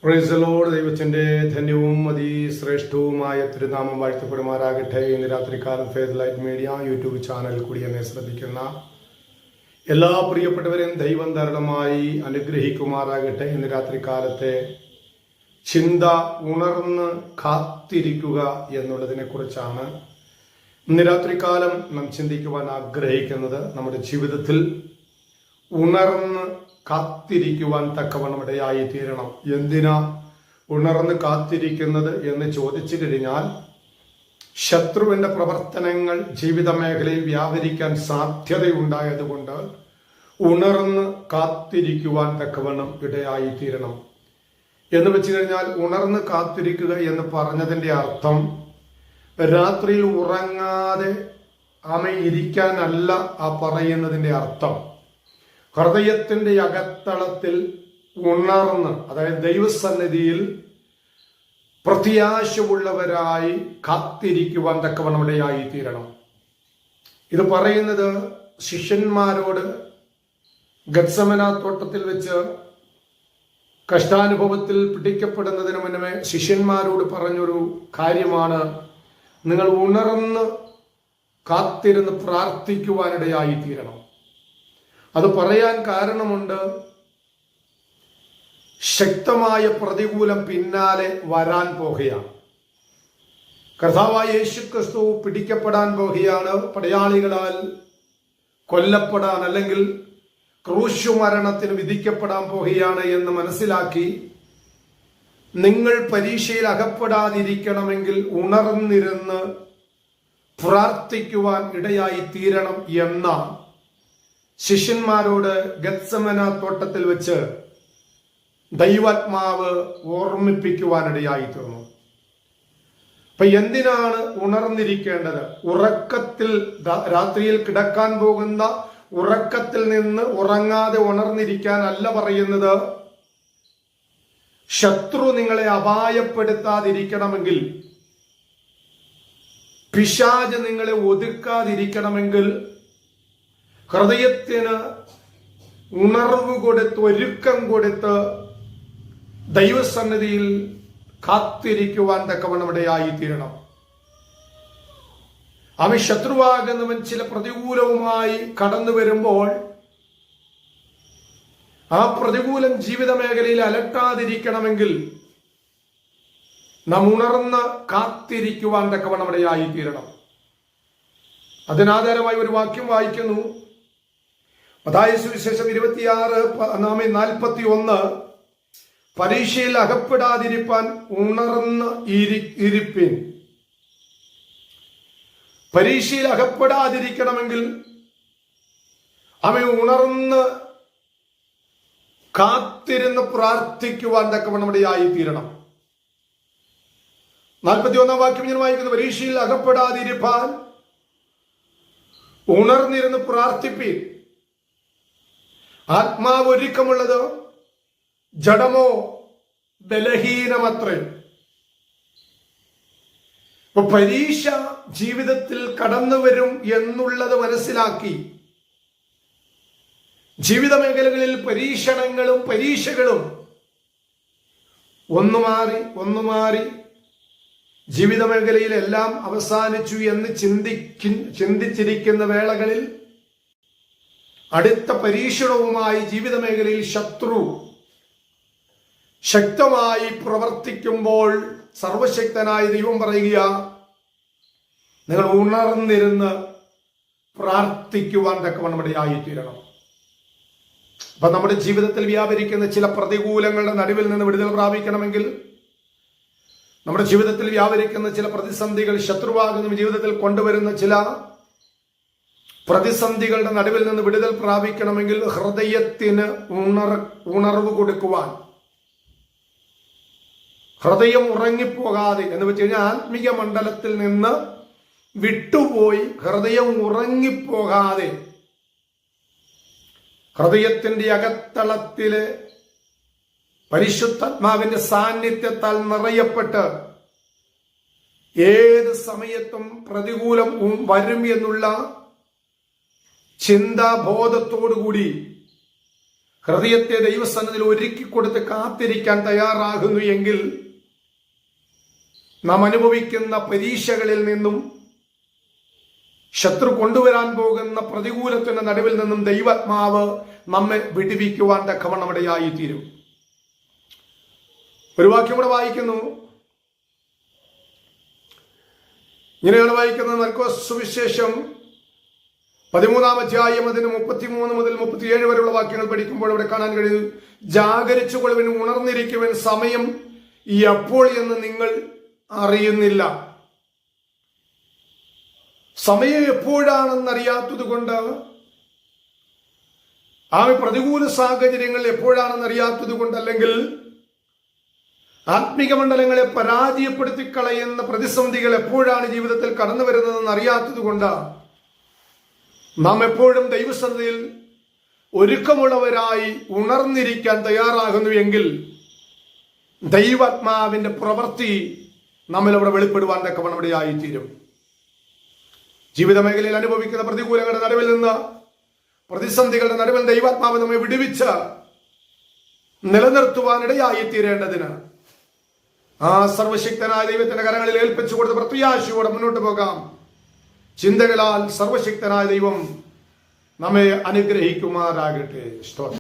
Praise the Lord. ദൈവത്തിന്റെ ധന്യവും അതിശ്രേഷ്ഠവുമായ തിരുനാമം വാഴ്ത്തപ്പെടുമാറാകട്ടെ. ഇന്ന് രാത്രികാലം faith light media YouTube channel കൂടി എന്നെ ശ്രദ്ധിക്കുന്ന എല്ലാ പ്രിയപ്പെട്ടവരെയും ദൈവം ധാരാളമായി അനുഗ്രഹിക്കുമാറാകട്ടെ. ഇന്ന് രാത്രികാലത്തെ ചിന്ത ഉണർന്ന് കാത്തിരിക്കുക എന്നുള്ളതിനെ കുറിച്ചാണ് ഇന്ന് രാത്രികാലം നാം ചിന്തിക്കുവാൻ ആഗ്രഹിക്കുന്നത്. നമ്മുടെ ജീവിതത്തിൽ ഉണർന്ന് കാത്തിരിക്കുവാൻ തക്കവണ്ണം ഇടയായി തീരണം. എന്തിനാ ഉണർന്ന് കാത്തിരിക്കുന്നത് എന്ന് ചോദിച്ചു കഴിഞ്ഞാൽ, ശത്രുവിന്റെ പ്രവർത്തനങ്ങൾ ജീവിത മേഖലയിൽ വ്യാപരിക്കാൻ സാധ്യതയുണ്ടായതുകൊണ്ട് ഉണർന്ന് കാത്തിരിക്കുവാൻ തക്കവണ്ണം ഇടയായി തീരണം. എന്ന് വെച്ച് കഴിഞ്ഞാൽ, ഉണർന്ന് കാത്തിരിക്കുക എന്ന് പറഞ്ഞതിന്റെ അർത്ഥം രാത്രിയിൽ ഉറങ്ങാതെ ഇരിക്കാനല്ല ആ പറയുന്നതിന്റെ അർത്ഥം. ഹൃദയത്തിന്റെ അകത്തളത്തിൽ ഉണർന്ന്, അതായത് ദൈവസന്നിധിയിൽ പ്രത്യാശയുള്ളവരായി കാത്തിരിക്കുവാൻ തക്കവണ്ണം ഇടയായി തീരണം. ഇത് പറയുന്നത് ശിഷ്യന്മാരോട് ഗത്സമന തോട്ടത്തിൽ വെച്ച് കഷ്ടാനുഭവത്തിൽ പിടിക്കപ്പെടുന്നതിന് മുന്നമേ ശിഷ്യന്മാരോട് പറഞ്ഞൊരു കാര്യമാണ്. നിങ്ങൾ ഉണർന്ന് കാത്തിരുന്ന് പ്രാർത്ഥിക്കുവാനിടയായി തീരണം. അത് പറയാൻ കാരണമുണ്ട്. ശക്തമായ പ്രതികൂലം പിന്നാലെ വരാൻ പോകുകയാണ്. കർത്താവായ യേശുക്രിസ്തു പിടിക്കപ്പെടാൻ പോകുകയാണ്. പടയാളികളാൽ കൊല്ലപ്പെടാൻ, അല്ലെങ്കിൽ ക്രൂശു മരണത്തിന് വിധിക്കപ്പെടാൻ പോകുകയാണ് എന്ന് മനസ്സിലാക്കി, നിങ്ങൾ പരീക്ഷയിൽ അകപ്പെടാതിരിക്കണമെങ്കിൽ ഉണർന്നിരുന്ന് പ്രാർത്ഥിക്കുവാൻ ഇടയായി തീരണം എന്ന ശിഷ്യന്മാരോട് ഗത്സമന തോട്ടത്തിൽ വെച്ച് ദൈവാത്മാവ് ഓർമ്മിപ്പിക്കുവാനിടയായി തീർന്നു. അപ്പൊ എന്തിനാണ് ഉണർന്നിരിക്കേണ്ടത്? ഉറക്കത്തിൽ, രാത്രിയിൽ കിടക്കാൻ പോകുന്ന ഉറക്കത്തിൽ നിന്ന് ഉറങ്ങാതെ ഉണർന്നിരിക്കാനല്ല പറയുന്നത്. ശത്രു നിങ്ങളെ അപായപ്പെടുത്താതിരിക്കണമെങ്കിൽ, പിശാച് നിങ്ങളെ ഒതുക്കാതിരിക്കണമെങ്കിൽ, ഹൃദയത്തിന് ഉണർവ് കൊടുത്ത്, ഒരുക്കം കൊടുത്ത് ദൈവസന്നിധിയിൽ കാത്തിരിക്കുവാൻ തക്കവണ്ണം ഇടയായി തീരണം. അവൻ ശത്രുവാകുന്നവൻ ചില പ്രതികൂലവുമായി കടന്നു വരുമ്പോൾ ആ പ്രതികൂലം ജീവിത മേഖലയിൽ അലട്ടാതിരിക്കണമെങ്കിൽ നാം ഉണർന്ന് കാത്തിരിക്കുവാൻ തക്കവണ്ണം ഇടയായി തീരണം. അതിനാധാരമായി ഒരു വാക്യം വായിക്കുന്നു. മത്തായി സുവിശേഷം 26:41, പരീക്ഷയിൽ അകപ്പെടാതിരിപ്പാൻ ഉണർന്ന് ഇരിപ്പിൻ. പരീക്ഷയിൽ അകപ്പെടാതിരിക്കണമെങ്കിൽ അവൻ ഉണർന്ന് കാത്തിരുന്ന് പ്രാർത്ഥിക്കുവാൻ തക്കവണ്ണം ഇടയായി തീരണം. 41 വാക്യം ഞാൻ വായിക്കുന്നു. പരീക്ഷയിൽ അകപ്പെടാതിരിപ്പാൻ ഉണർന്നിരുന്ന് പ്രാർത്ഥിപ്പീൻ. ആത്മാവ് ഒരുക്കമുള്ളത് ജഡമോ ബലഹീനമത്രേ. ഇപ്പൊ പരീക്ഷ ജീവിതത്തിൽ കടന്നു വരും എന്നുള്ളത് മനസ്സിലാക്കി, ജീവിത മേഖലകളിൽ പരീക്ഷണങ്ങളും പരീക്ഷകളും ഒന്നു മാറി ജീവിത മേഖലയിൽ എല്ലാം അവസാനിച്ചു എന്ന് ചിന്തിച്ചിരിക്കുന്ന വേളകളിൽ അടുത്ത പരീക്ഷണവുമായി ജീവിത മേഖലയിൽ ശത്രു ശക്തമായി പ്രവർത്തിക്കുമ്പോൾ സർവശക്തനായ ദൈവം പറയുക, നിങ്ങൾ ഉണർന്നിരുന്ന് പ്രാർത്ഥിക്കുവാൻ തക്കവണ്ണം ഇടയായി തീരണം. അപ്പൊ നമ്മുടെ ജീവിതത്തിൽ വ്യാപരിക്കുന്ന ചില പ്രതികൂലങ്ങളുടെ നടുവിൽ നിന്ന് വിടുതൽ പ്രാപിക്കണമെങ്കിൽ, നമ്മുടെ ജീവിതത്തിൽ വ്യാപരിക്കുന്ന ചില പ്രതിസന്ധികൾ, ശത്രുവാകുന്ന ജീവിതത്തിൽ കൊണ്ടുവരുന്ന ചില പ്രതിസന്ധികളുടെ നടുവിൽ നിന്ന് വിടുതൽ പ്രാപിക്കണമെങ്കിൽ ഹൃദയത്തിന് ഉണർവ് കൊടുക്കുവാൻ, ഹൃദയം ഉറങ്ങിപ്പോകാതെ, എന്ന് വെച്ച് കഴിഞ്ഞാൽ ആത്മീയ മണ്ഡലത്തിൽ നിന്ന് വിട്ടുപോയി ഹൃദയം ഉറങ്ങിപ്പോകാതെ ഹൃദയത്തിന്റെ അകത്തളത്തില് പരിശുദ്ധാത്മാവിന്റെ സാന്നിധ്യത്താൽ നിറയപ്പെട്ട് ഏത് സമയത്തും പ്രതികൂലം വരും എന്നുള്ള ചിന്താബോധത്തോടുകൂടി ഹൃദയത്തെ ദൈവസന്നിധിയിൽ ഒരുക്കിക്കൊടുത്ത് കാത്തിരിക്കാൻ തയ്യാറാകുന്നു എങ്കിൽ നാം അനുഭവിക്കുന്ന പരീക്ഷകളിൽ നിന്നും ശത്രു കൊണ്ടുവരാൻ പോകുന്ന പ്രതികൂലത്തിന്റെ നടുവിൽ നിന്നും ദൈവാത്മാവ് നമ്മെ വിടുവിക്കുവാൻ തക്കവണ്ണം ഇടയായിത്തീരും. ഒരു വാക്യം കൂടെ വായിക്കുന്നു. ഇങ്ങനെയാണ് വായിക്കുന്നത്. മർക്കോസ് സുവിശേഷം 13-ാം അധ്യായം അതിന് 33 മുതൽ 37 വരെയുള്ള വാക്യങ്ങൾ പഠിക്കുമ്പോൾ ഇവിടെ കാണാൻ കഴിയും, ജാഗരിച്ചു കൊള്ളുവിൻ, ഉണർന്നിരിക്കുവിൻ, സമയം എപ്പോൾ എന്ന് നിങ്ങൾ അറിയുന്നില്ല. സമയം എപ്പോഴാണെന്നറിയാത്തത് കൊണ്ട്, ആ പ്രതികൂല സാഹചര്യങ്ങൾ എപ്പോഴാണെന്നറിയാത്തത് കൊണ്ട്, അല്ലെങ്കിൽ ആത്മീക മണ്ഡലങ്ങളെ പരാജയപ്പെടുത്തി കളയുന്ന പ്രതിസന്ധികൾ എപ്പോഴാണ് ജീവിതത്തിൽ കടന്നു വരുന്നതെന്ന് അറിയാത്തത് കൊണ്ട് നാം എപ്പോഴും ദൈവസന്നിധിയിൽ ഒരുക്കമുള്ളവരായി ഉണർന്നിരിക്കാൻ തയ്യാറാകുന്നു എങ്കിൽ ദൈവാത്മാവിന്റെ പ്രവൃത്തി നമ്മിൽ അവിടെ വെളിപ്പെടുവാൻ തക്കവണ്ണം ഇടയായിത്തീരും. ജീവിത മേഖലയിൽ അനുഭവിക്കുന്ന പ്രതികൂലങ്ങളുടെ നടുവിൽ നിന്ന്, പ്രതിസന്ധികളുടെ നടുവിൽ ദൈവാത്മാവ് നമ്മെ വിടുവിച്ച് നിലനിർത്തുവാൻ ഇടയായിത്തീരേണ്ടതിന് ആ സർവശക്തനായ ദൈവത്തിന്റെ കരങ്ങളിൽ ഏൽപ്പിച്ചു കൊടുത്ത് പ്രത്യാശയോടെ മുന്നോട്ട് പോകാം. ചിന്തകളാൽ സർവശക്തനായ ദൈവം നമ്മെ അനുഗ്രഹിക്കുമാറാകട്ടെ. സ്തോത്രം.